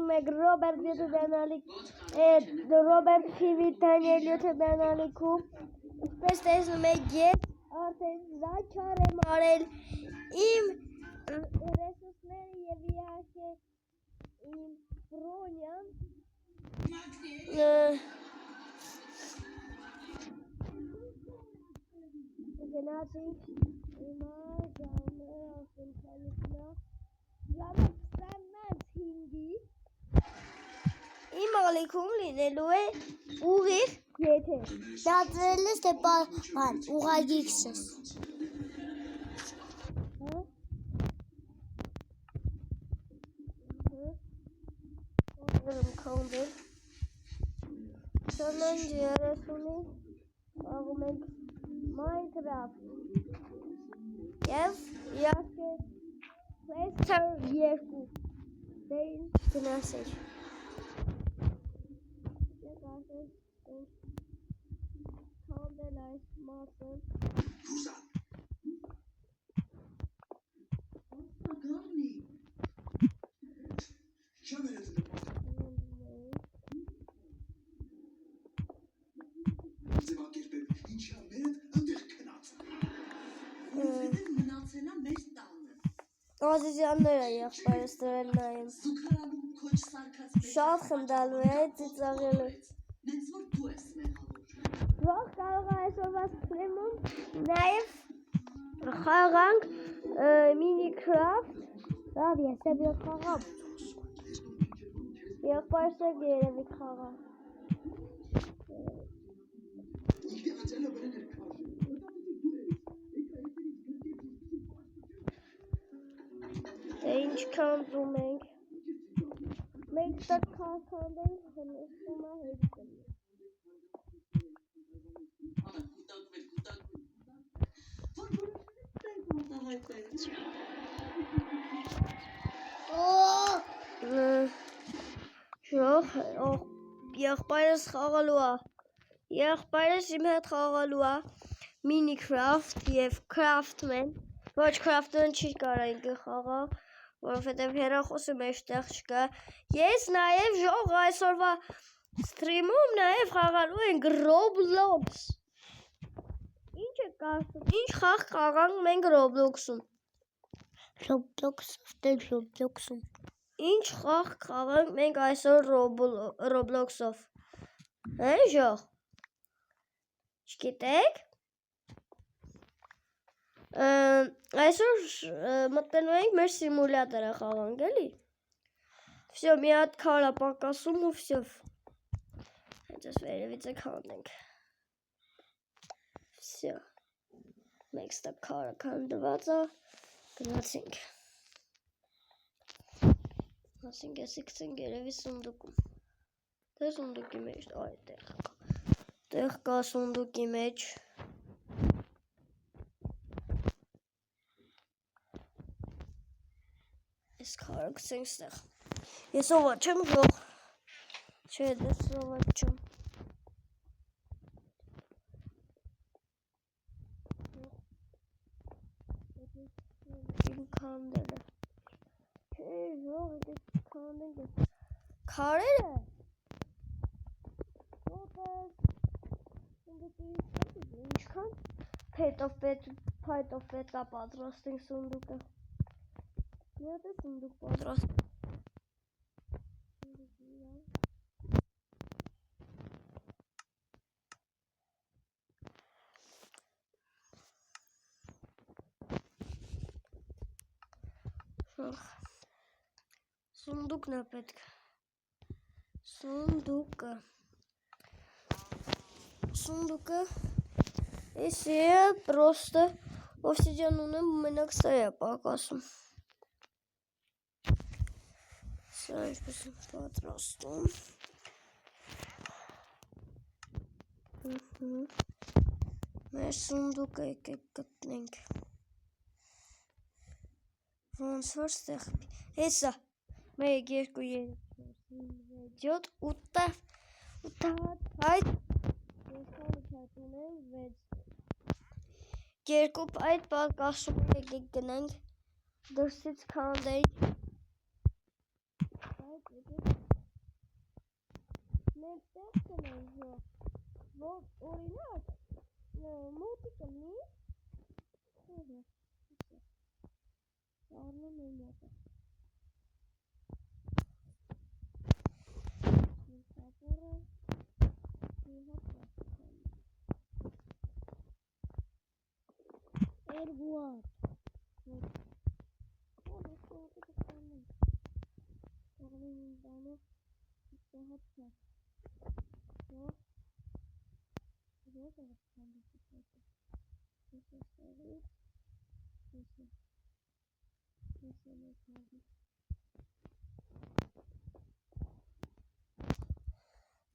Meg Robert Vietu Benalik, Robert Phoebe Daniel Vietu Benalikum, Pestes Meget, Arthur Zachar Marel, Im Resusner Yeviake, Im Bronian, Genati, Imagine of Intelligence, Yamastaman Hindi, Imalikum Linelue, Ugir, Yete. Դարձրելս թե բան, ուղագիքսս։ Counter. Challenge Yarasuni, Augment Minecraft. Yes, Yake, Plaster Yeku. They can message. Counter Life Master. Azizyanlara եղբայրստրանային շատ խնդալու է ծիծաղելու Ող կարող է այսօրվա ստրիմում նաև խաղանք Minecraft Լավ ես եմ խաղամ Եղբայրստեղ երևի խաղա Ինչքան զում ենք Մենք տակ կասանդենք հնստումա հետում Եղբայրս խաղալու է Եղբայրս իմ հետ խաղալու է Minecraft և Craftman Ոչ Craftman չի կարային կխաղա որովհետև հեռախոսը մեջտեղ չկա Ես նաև ժող այսօրվա ստրիմում նաև խաղալու ենք Roblox Ինչ է կարծում, ինչ խաղ խաղանք մենք Roblox-ում Roblox-ում Ինչ խաղ խաղանք մենք այսօր Roblox-ով Հեն ժող Չգիտեք Այսօր մտնելու ենք մեր սիմուլյատորը խաղանք էլի Всё, մի հատ քարա պակասում ու всё Հենց ես վերևից է քանդենք Всё Մեկ ստակ քարը քանդված է Գնացինք Ասենք եսի գցենք երևի սունդուկում Դե սունդուկի մեջ Տեղ կա սունդուկի մեջ Ես քարը գցենք ստեղ Ես ովա չեմ ժող Չէ դες ովա չեմ Իմ քանդելը Չէ ժող դες քանդենք Քարերը Ինչքան փետով պետա պատրաստենք սունդուկը Ետ է սունդուկ պատրաստ Սունդուկն է պետք Սունդուկը Էսի է պրոստը Օվսիդյան ունեմ մենակ սա է պակասում Սա ինչպես եմ պատրաստում Մեր սունդուկը եկեք գտնենք Ոնց որ ստեղ Հեսա 1, 2, 3, 4, 5, 7, 8 Այդ Երկու այդ պակասում եկեք գնանք Դրսից քանդենք Մենք տեսնում ենք, որ օրինակ մոտի կլինի, առնում եմ մոտը։ Սապորը մի հատ կասկան։ Երկու հատ։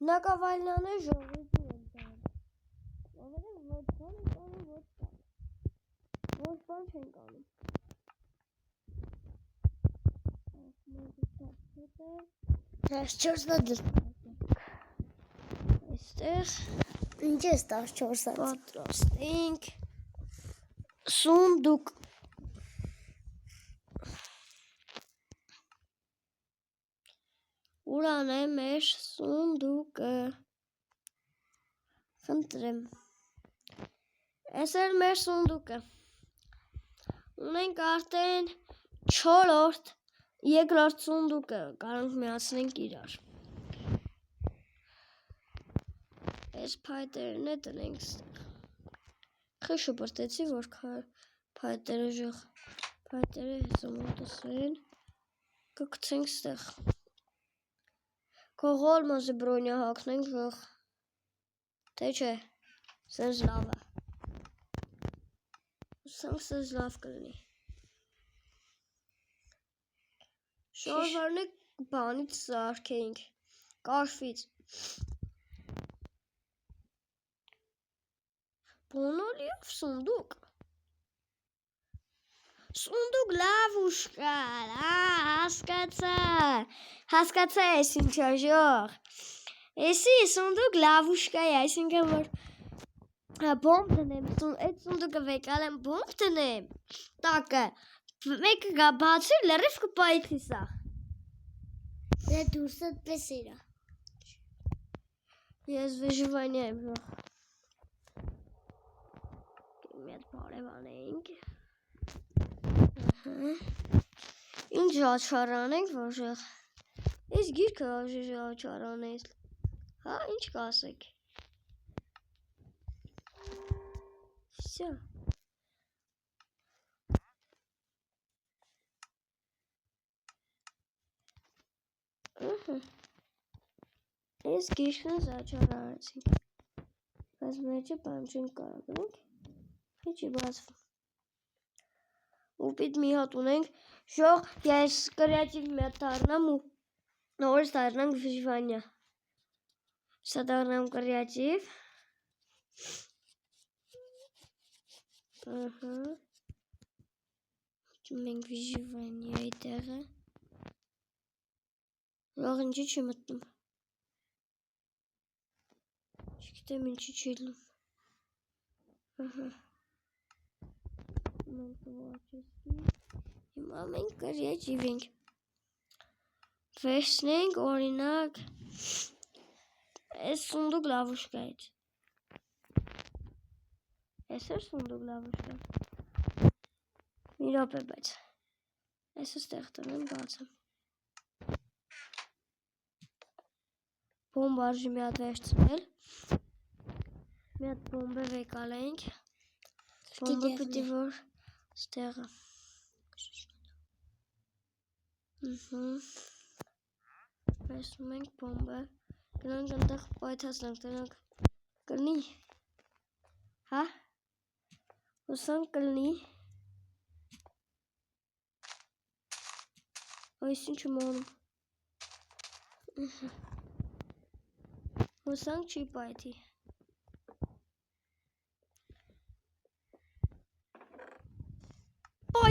Նակավայլյանը ժողովրդի են տան, որովհետև ոչ բան ենք անում, ոչ բան չենք անում։ Այս 4 հատ Այստեղ ինչ է 14 հատ։ պատրաստենք սունդուկ։ Ուրան է մեր սունդուկը։ Խնդրեմ։ Այս էր մեր սունդուկը։ Ունենք արդեն 4-րդ, երկրորդ սունդուկը կարող միացնենք իրար։ Այս փայտերն է տնենք ստեղ։ Խշը բրտեցի, որ փայտերը ժող, փայտերը հեսամոտսեն, կգցենք ստեղ։ Կողոլմոզի բրոնյա հակնենք ժող, թե չէ, սենց լավ է։ Սանք սենց լավ կլնի։ Շորվարնը բանից սարքենք, կարվից։ Բոնոլիով սունդուկ։ Սունդուկ լավ ուշկալ, հասկացա ես ինչա ժող։ Էսի սունդուկ լավ ուշկա է, այսինքն որ բոմբ տնեմ, այդ սունդուկը վեկալեմ բոմբ տնեմ, տակը, մեկը գա բացի լրիվ կպայթի սա։ Դե դուրսդ պես իրա։ Ես վեժվանյա եմ ժող։ Միատ բարևանենք։ Ինչ աչարանենք, որ ժող։ Ես գիրքը աչարանես։ Հա, ինչ կասեք։ Всё. Ես գիրքն աչարանեցինք։ Բայց մեջը բան չենք կարողանք։ Ինչի բացվում։ Ուպիտ մի հատ ունենք, ժող ես կրեատիվ մի հատ դառնամ ու նորից դառնանք վիժվանյա։ Սա դառնամ կրեատիվ։ Մենք վիժվանյայի տեղը։ Ժող ինչի չի մտնում։ Չգիտեմ ինչի չի լում։ Մենք վաճեսկի։ Հիմա մենք կրեատիվ ենք։ Վերցնենք օրինակ այս սունդուկ լավուշկայից։ Այս էր սունդուկ լավուշկա։ Մի րոպե բայց։ Այսը ստեղ տնեմ բացեմ։ Բոմբ արժի մի հատ վերցնել։ Մի հատ բոմբը վեկալենք։ Բոմբը պիտի որ ստեղը։ Վերցնում ենք բոմբը։ Գնանք այնտեղ պայթացնենք, տնանք կլնի։ Հա։ Հուսանք կլնի։ Այս ինչ եմ անում։ Հուսանք չի պայթի։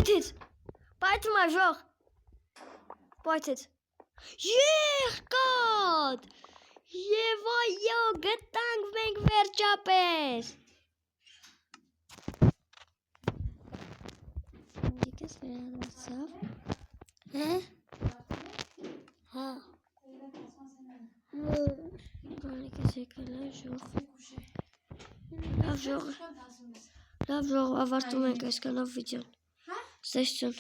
Պայթեց։ Պայթում է ժող։ Պայթեց։ Եղկատ։ Եվ այո, գտանք մենք վերջապես։ Դիկես վերադարձավ։ Հա։ Բարեք ես եկել է ժող։ Լավ ժող ավարտում ենք այսքանով վիդեոն։ Ստեսություն։